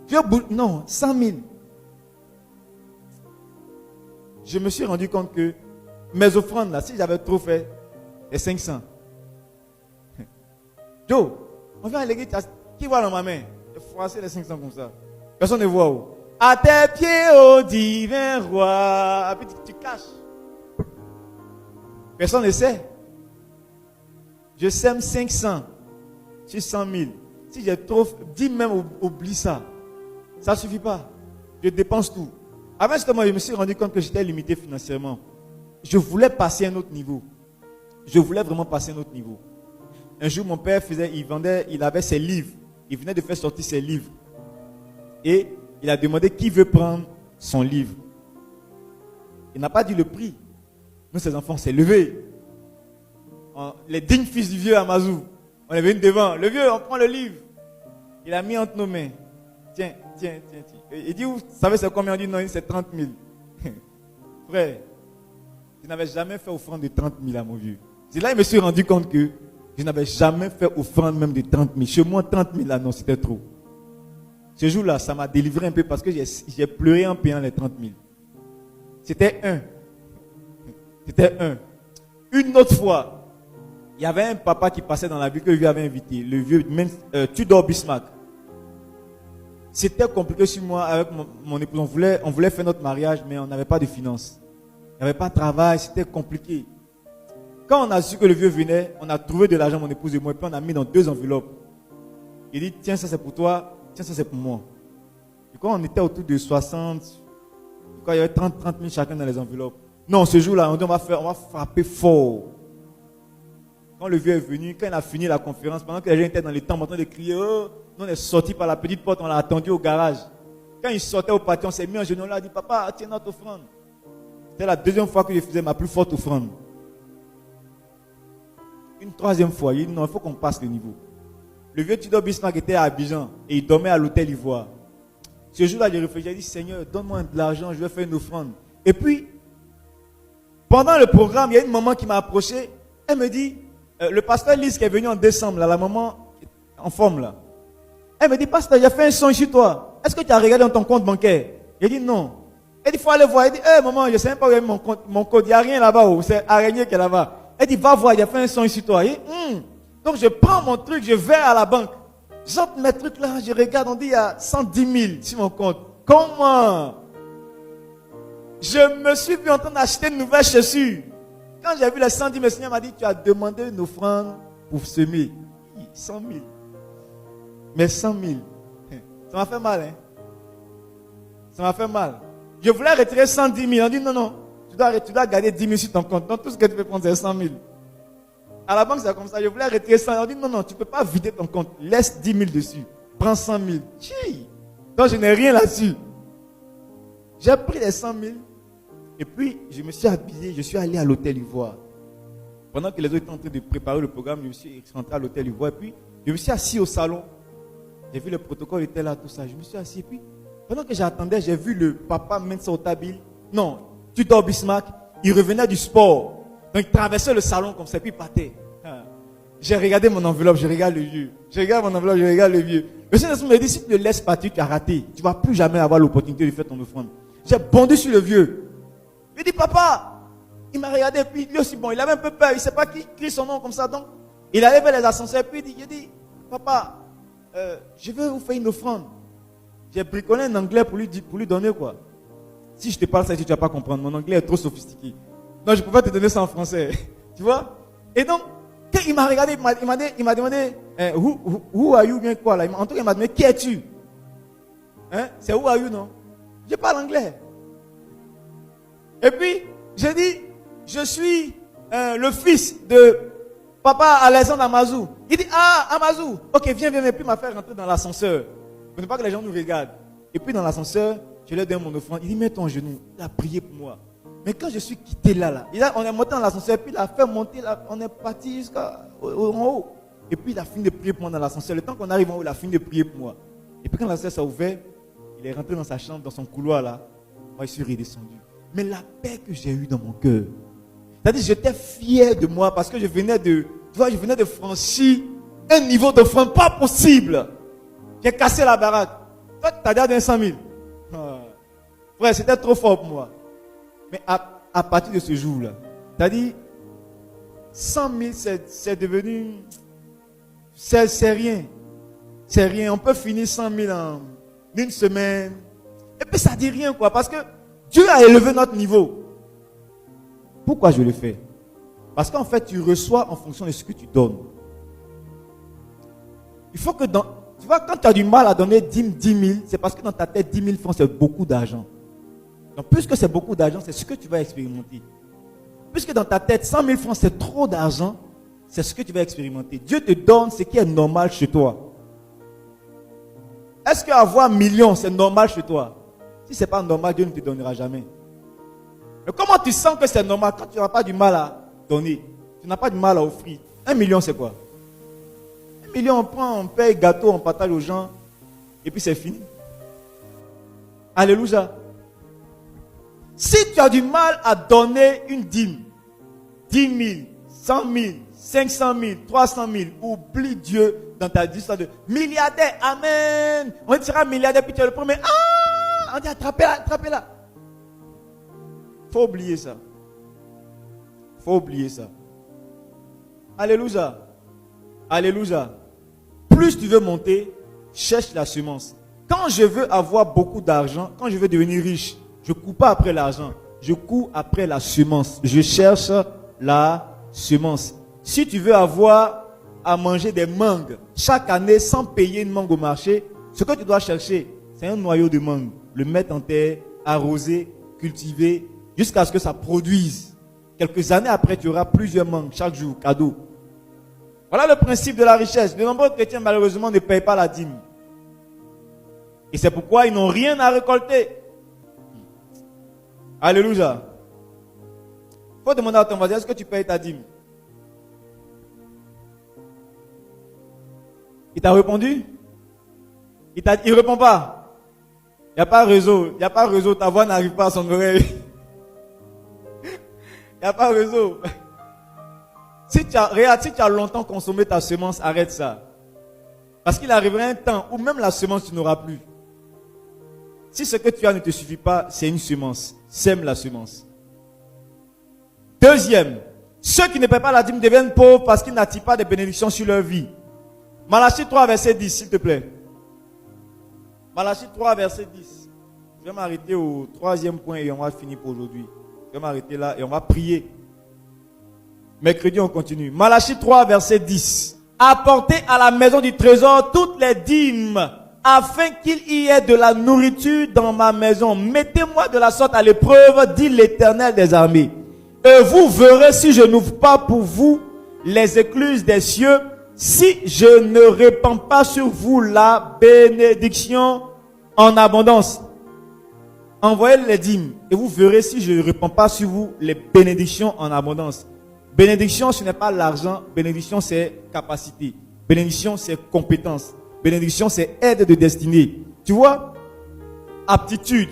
Tu veux bouger? Non, 100 000. Je me suis rendu compte que mes offrandes, là, si j'avais trop fait, c'est 500. Joe, on vient à l'église, qui voit dans ma main? Je froissais les 500 comme ça. Personne ne voit où. À tes pieds, ô divin roi. Puis tu caches. Personne ne sait. Je sème 500 sur 100 000. Si j'ai trop, dis même, oublie ça. Ça ne suffit pas. Je dépense tout. Avant, justement, je me suis rendu compte que j'étais limité financièrement. Je voulais passer à un autre niveau. Je voulais vraiment passer à un autre niveau. Un jour, mon père il avait ses livres. Il venait de faire sortir ses livres. Et il a demandé qui veut prendre son livre. Il n'a pas dit le prix. Nous, ses enfants, s'est levé. Les dignes fils du vieux Amazou. On est venu devant. Le vieux, on prend le livre. Il a mis entre nos mains. Tiens. Il dit, vous savez c'est combien? On dit, non, c'est 30 000. Frère, je n'avais jamais fait offrande de 30 000 à mon vieux. C'est là que je me suis rendu compte que je n'avais jamais fait offrande même de 30 000. Chez moi, 30 000 là, non, c'était trop. Ce jour-là, ça m'a délivré un peu parce que j'ai pleuré en payant les 30 000. C'était un. Une autre fois, il y avait un papa qui passait dans la ville que je lui avais invité, le vieux Tudor Bismarck. C'était compliqué sur moi avec mon épouse. On voulait faire notre mariage, mais on n'avait pas de finances. Il n'y avait pas de travail, c'était compliqué. Quand on a su que le vieux venait, on a trouvé de l'argent, mon épouse et moi, et puis on a mis dans 2 enveloppes. Il dit, tiens, ça c'est pour toi, tiens, ça c'est pour moi. Et quand on était autour de 60, quand il y avait 30 000 chacun dans les enveloppes. Non, ce jour-là, on dit, on va frapper fort. Quand le vieux est venu, quand il a fini la conférence, pendant que les gens étaient dans les temps, en train de crier, oh, nous on est sortis par la petite porte, on l'a attendu au garage. Quand il sortait au patio, on s'est mis en genoux là, on a dit, papa, tiens notre offrande. C'était la 2e fois que je faisais ma plus forte offrande. Une 3e fois, il dit, non, il faut qu'on passe le niveau. Le vieux Tudor Bismarck était à Abidjan et il dormait à l'hôtel Ivoire. Ce jour-là, j'ai réfléchi, j'ai dit, Seigneur, donne-moi de l'argent, je vais faire une offrande. Et puis, pendant le programme, il y a une maman qui m'a approché. Elle me dit, le pasteur Lise qui est venu en décembre, là, la maman en forme là. Elle me dit, pasteur, j'ai fait un son chez toi. Est-ce que tu as regardé dans ton compte bancaire? J'ai dit non. Elle dit, il faut aller voir. Elle dit, maman, je ne sais même pas où est mon code. Il n'y a rien là-bas. C'est araignée qui est là-bas. Elle dit, va voir, j'ai fait un son chez toi. Donc je prends mon truc, je vais à la banque. J'entre mes trucs là, je regarde, on dit, il y a 110 000 sur mon compte. Comment? Je me suis vu en train d'acheter une nouvelle chaussure. Quand j'ai vu les 110 000, le Seigneur m'a dit, tu as demandé une offrande pour semer. 100 000. Mais 100 000. Ça m'a fait mal, hein. Ça m'a fait mal. Je voulais retirer 110 000. On dit, non, tu dois garder 10 000 sur ton compte. Donc tout ce que tu peux prendre, c'est 100 000. À la banque, c'est comme ça. Je voulais retirer 100 000. On dit, non, tu ne peux pas vider ton compte. Laisse 10 000 dessus. Prends 100 000. Tchi. Donc je n'ai rien là-dessus. J'ai pris les 100 000. Et puis, je me suis habillé, je suis allé à l'hôtel Ivoire. Pendant que les autres étaient en train de préparer le programme, je me suis rentré à l'hôtel Ivoire. Et puis, je me suis assis au salon. J'ai vu le protocole était là, tout ça. Je me suis assis. Et puis, pendant que j'attendais, j'ai vu le papa Mensa Otabil. Non, Tudor Bismarck. Il revenait du sport. Donc, il traversait le salon comme ça. Et puis, il partait. J'ai regardé mon enveloppe, je regarde le vieux. Je regarde mon enveloppe, je regarde le vieux. Le Seigneur me dit, si tu ne laisses pas, tu as raté. Tu ne vas plus jamais avoir l'opportunité de faire ton offrande. J'ai bondi sur le vieux. Il dit, papa. Il m'a regardé, et puis lui aussi, bon, il avait un peu peur. Il ne sait pas qui crie son nom comme ça. Donc, il allait vers les ascenseurs, puis il dit, papa, je vais vous faire une offrande. J'ai bricolé un anglais pour lui donner quoi. Si je te parle ça, tu ne vas pas comprendre. Mon anglais est trop sophistiqué. Donc, je ne peux pas te donner ça en français. Tu vois? Et donc, quand il m'a regardé, il m'a demandé, who are you, bien quoi là? En tout cas, il m'a demandé, qui es-tu? Hein? C'est who are you, non? Je parle anglais. Et puis, j'ai dit, je suis le fils de papa Alexandre Amazou. Il dit, Amazou, ok, viens, et puis il m'a fait rentrer dans l'ascenseur. Pour ne pas que les gens nous regardent. Et puis dans l'ascenseur, je lui ai donné mon offrande. Il dit, mets ton genou. Il a prié pour moi. Mais quand je suis quitté là, on est monté dans l'ascenseur, puis il a fait monter, on est parti jusqu'en haut. Et puis il a fini de prier pour moi dans l'ascenseur. Le temps qu'on arrive en haut, il a fini de prier pour moi. Et puis quand l'ascenseur s'est ouvert, il est rentré dans sa chambre, dans son couloir là. Moi, je suis redescendu. Mais la paix que j'ai eue dans mon cœur, c'est-à-dire j'étais fier de moi parce que je venais de franchir un niveau d'offrande pas possible. J'ai cassé la baraque. Toi, tu as déjà donné 100 000. Frère, c'était trop fort pour moi. Mais à partir de ce jour-là, c'est-à-dire 100 000, c'est devenu... C'est rien. C'est rien. On peut finir 100 000 en une semaine. Et puis ça dit rien quoi. Parce que Dieu a élevé notre niveau. Pourquoi je le fais? Parce qu'en fait, tu reçois en fonction de ce que tu donnes. Il faut que tu vois, quand tu as du mal à donner 10 000, c'est parce que dans ta tête, 10 000 francs, c'est beaucoup d'argent. Donc, puisque c'est beaucoup d'argent, c'est ce que tu vas expérimenter. Puisque dans ta tête, 100 000 francs, c'est trop d'argent, c'est ce que tu vas expérimenter. Dieu te donne ce qui est normal chez toi. Est-ce qu'avoir 1 million, c'est normal chez toi? Si ce n'est pas normal, Dieu ne te donnera jamais. Mais comment tu sens que c'est normal quand tu n'as pas du mal à donner? Tu n'as pas du mal à offrir. 1 million, c'est quoi? 1 million, on prend, on paye gâteau, on partage aux gens, et puis c'est fini. Alléluia. Si tu as du mal à donner une dîme, 10 000, 100 000, 500 000, 300 000, oublie Dieu dans ta histoire de milliardaire. Amen. On sera milliardaire, puis tu es le premier. On dit attrapez-la, attrapez-la. Faut oublier ça. Faut oublier ça. Alléluia. Alléluia. Plus tu veux monter, cherche la semence. Quand je veux avoir beaucoup d'argent, quand je veux devenir riche, je ne cours pas après l'argent. Je cours après la semence. Je cherche la semence. Si tu veux avoir à manger des mangues chaque année sans payer une mangue au marché, ce que tu dois chercher, c'est un noyau de mangue. Le mettre en terre, arroser, cultiver, jusqu'à ce que ça produise. Quelques années après, tu auras plusieurs mangues chaque jour, cadeau. Voilà le principe de la richesse. De nombreux chrétiens, malheureusement, ne payent pas la dîme. Et c'est pourquoi ils n'ont rien à récolter. Alléluia. Il faut demander à ton voisin, est-ce que tu payes ta dîme? Il t'a répondu? Il ne répond pas. Il n'y a pas réseau. Il n'y a pas réseau. Ta voix n'arrive pas à son oreille. Il n'y a pas réseau. Si tu as longtemps consommé ta semence, arrête ça. Parce qu'il arrivera un temps où même la semence, tu n'auras plus. Si ce que tu as ne te suffit pas, c'est une semence. Sème la semence. Deuxième, ceux qui ne paient pas la dîme deviennent pauvres parce qu'ils n'attirent pas de bénédictions sur leur vie. Malachie 3, verset 10, s'il te plaît. Malachie 3, verset 10. Je vais m'arrêter au troisième point et on va finir pour aujourd'hui. Je vais m'arrêter là et on va prier. Mercredi, on continue. Malachie 3, verset 10. Apportez à la maison du trésor toutes les dîmes, afin qu'il y ait de la nourriture dans ma maison. Mettez-moi de la sorte à l'épreuve, dit l'Éternel des armées. Et vous verrez si je n'ouvre pas pour vous les écluses des cieux, si je ne répands pas sur vous la bénédiction en abondance. Envoyez les dîmes et vous verrez si je ne répands pas sur vous les bénédictions en abondance. Bénédiction, ce n'est pas l'argent. Bénédiction, c'est capacité. Bénédiction, c'est compétence. Bénédiction, c'est aide de destinée. Tu vois, aptitude.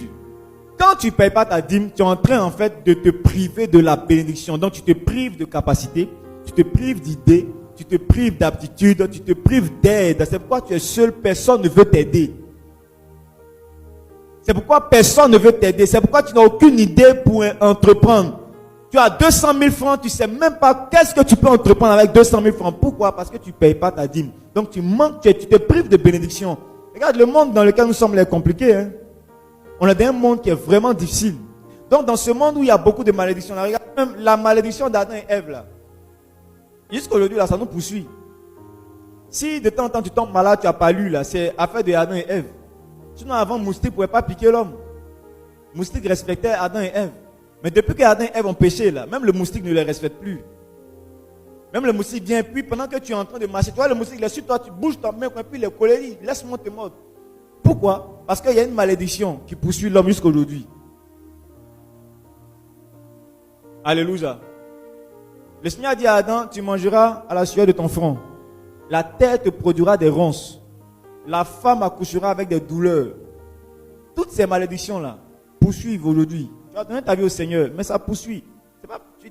Quand tu ne payes pas ta dîme, tu es en train en fait de te priver de la bénédiction. Donc tu te prives de capacité, tu te prives d'idées, tu te prives d'aptitude, tu te prives d'aide. C'est pourquoi tu es seul, personne ne veut t'aider. C'est pourquoi personne ne veut t'aider. C'est pourquoi tu n'as aucune idée pour entreprendre. Tu as 200 000 francs, tu ne sais même pas qu'est-ce que tu peux entreprendre avec 200 000 francs. Pourquoi? Parce que tu ne payes pas ta dîme. Donc tu manques, tu te prives de bénédiction. Regarde, le monde dans lequel nous sommes est compliqué. Hein? On a un monde qui est vraiment difficile. Donc dans ce monde où il y a beaucoup de malédictions, là, regarde même la malédiction d'Adam et Ève là. Jusqu'aujourd'hui là, ça nous poursuit. Si de temps en temps tu tombes malade, tu n'as pas lu là, c'est affaire de Adam et Ève. Sinon avant, moustique ne pouvait pas piquer l'homme. Moustique respectait Adam et Ève. Mais depuis que Adam et Ève ont péché là, même le moustique ne les respecte plus. Même le moustique vient, puis pendant que tu es en train de marcher, tu vois le moustique, il est sur toi, tu bouges ta main, puis il est colérique, laisse-moi te mordre. Pourquoi? Parce qu'il y a une malédiction qui poursuit l'homme jusqu'aujourd'hui. Alléluia. Le Seigneur a dit à Adam, tu mangeras à la sueur de ton front. La terre te produira des ronces. La femme accouchera avec des douleurs. Toutes ces malédictions-là poursuivent aujourd'hui. Tu as donné ta vie au Seigneur, mais ça poursuit.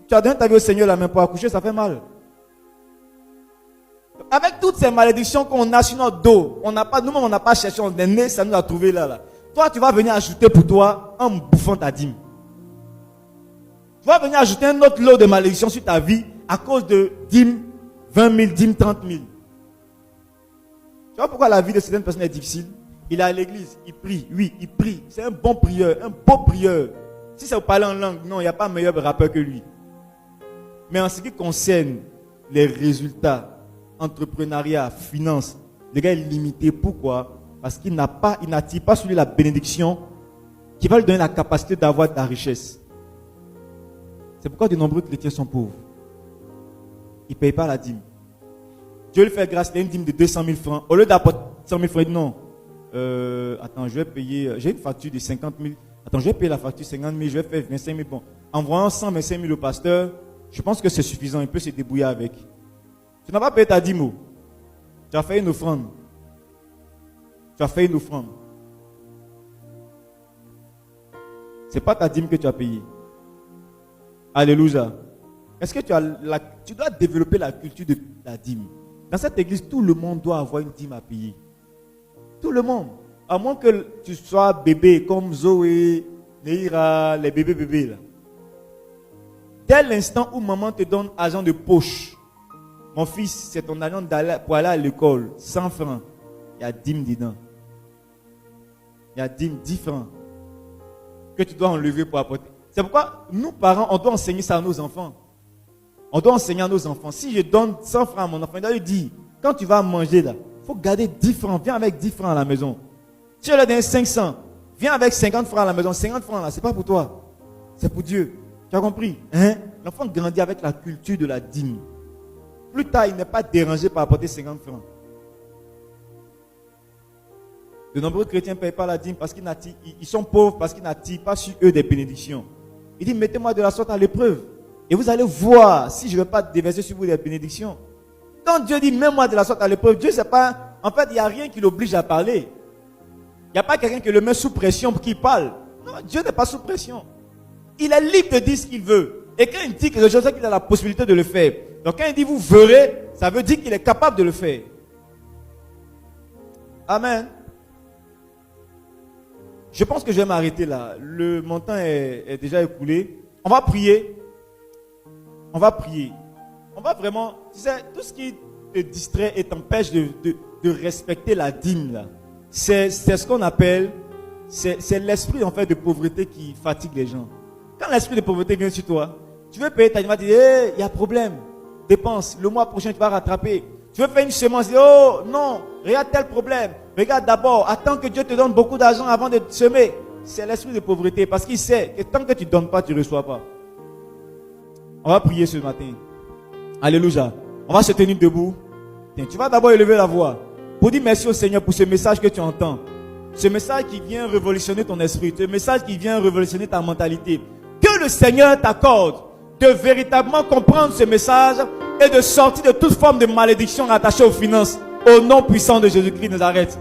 Tu as donné ta vie au Seigneur, la main pour accoucher, ça fait mal. Avec toutes ces malédictions qu'on a sur notre dos, nous-mêmes on n'a pas cherché, on est né, ça nous a trouvé là. Toi, tu vas venir ajouter pour toi en bouffant ta dîme. Tu vas venir ajouter un autre lot de malédictions sur ta vie à cause de dîmes, 20 000, dîmes, 30 000. Tu vois pourquoi la vie de certaines personnes est difficile? Il est à l'église, il prie, oui, il prie. C'est un bon prieur, un beau prieur. Si ça vous parle en langue, non, il n'y a pas meilleur rappeur que lui. Mais en ce qui concerne les résultats, entrepreneuriat, finance, le gars est limité. Pourquoi? Parce qu'il n'attire pas sur lui la bénédiction qui va lui donner la capacité d'avoir de la richesse. C'est pourquoi de nombreux chrétiens sont pauvres. Ils ne payent pas la dîme. Dieu lui fait grâce, il a une dîme de 200 000 francs. Au lieu d'apporter 100 000 francs, il dit non. Attends, je vais payer, j'ai une facture de 50 000. Attends, je vais payer la facture 50 000, je vais faire 25 000. Bon, en envoyant 125 000 au pasteur, je pense que c'est suffisant, il peut se débrouiller avec. Tu n'as pas payé ta dîme. Tu as fait une offrande. Tu as fait une offrande. Ce n'est pas ta dîme que tu as payée. Alléluia. Est-ce que tu dois développer la culture de la dîme? Dans cette église, tout le monde doit avoir une dîme à payer. Tout le monde. À moins que tu sois bébé comme Zoé, Neira, les bébés là. Dès l'instant où maman te donne argent de poche, mon fils, c'est ton argent pour aller à l'école, 100 francs, il y a dîme dedans. Il y a dîme, 10 francs que tu dois enlever pour apporter. C'est pourquoi nous, parents, on doit enseigner ça à nos enfants. On doit enseigner à nos enfants. Si je donne 100 francs à mon enfant, il doit lui dire, quand tu vas manger là, il faut garder 10 francs, viens avec 10 francs à la maison. Si je leur donne 500, viens avec 50 francs à la maison. 50 francs là, ce n'est pas pour toi. C'est pour Dieu. Tu as compris? Hein? L'enfant grandit avec la culture de la dîme. Plus tard, il n'est pas dérangé par apporter 50 francs. De nombreux chrétiens ne payent pas la dîme parce qu'ils sont pauvres, parce qu'ils n'attirent pas sur eux des bénédictions. Il dit, mettez-moi de la sorte à l'épreuve. Et vous allez voir si je ne vais pas déverser sur vous des bénédictions. Quand Dieu dit, mets-moi de la sorte à l'épreuve, Dieu, c'est pas... En fait, il n'y a rien qui l'oblige à parler. Il n'y a pas quelqu'un qui le met sous pression pour qu'il parle. Non, Dieu n'est pas sous pression. Il est libre de dire ce qu'il veut. Et quand il dit quelque chose, c'est qu'il a la possibilité de le faire. Donc quand il dit vous verrez, ça veut dire qu'il est capable de le faire. Amen. Je pense que je vais m'arrêter là. Mon temps est déjà écoulé. On va prier. On va prier. On va vraiment... Tu sais, tout ce qui te distrait et t'empêche de respecter la dîme là. C'est ce qu'on appelle... C'est l'esprit en fait de pauvreté qui fatigue les gens. Quand l'esprit de pauvreté vient sur toi, tu veux payer ta dîme, tu dis, hey, il y a problème. Dépense. Le mois prochain, tu vas rattraper. Tu veux faire une semence, tu dis, oh non, regarde tel problème. Regarde d'abord, attends que Dieu te donne beaucoup d'argent avant de semer. C'est l'esprit de pauvreté parce qu'il sait que tant que tu ne donnes pas, tu ne reçois pas. On va prier ce matin. Alléluia. On va se tenir debout. Tu vas d'abord élever la voix pour dire merci au Seigneur pour ce message que tu entends. Ce message qui vient révolutionner ton esprit. Ce message qui vient révolutionner ta mentalité. Que le Seigneur t'accorde de véritablement comprendre ce message et de sortir de toute forme de malédiction attachée aux finances. au nom puissant de Jésus-Christ de Nazareth.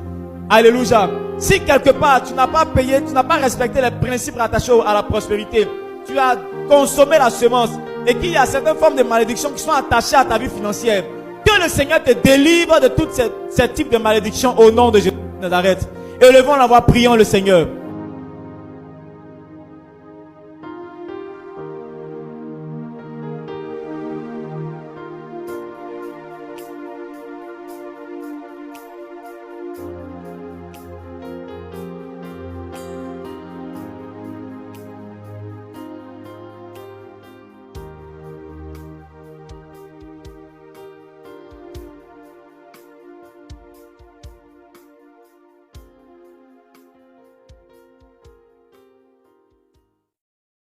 Alléluia. Si quelque part tu n'as pas payé, tu n'as pas respecté les principes rattachés à la prospérité, tu as consommé la semence et qu'il y a certaines formes de malédictions qui sont attachées à ta vie financière, que le Seigneur te délivre de tous ces types de malédictions au nom de Jésus de Nazareth. Élevons la voix, prions le Seigneur.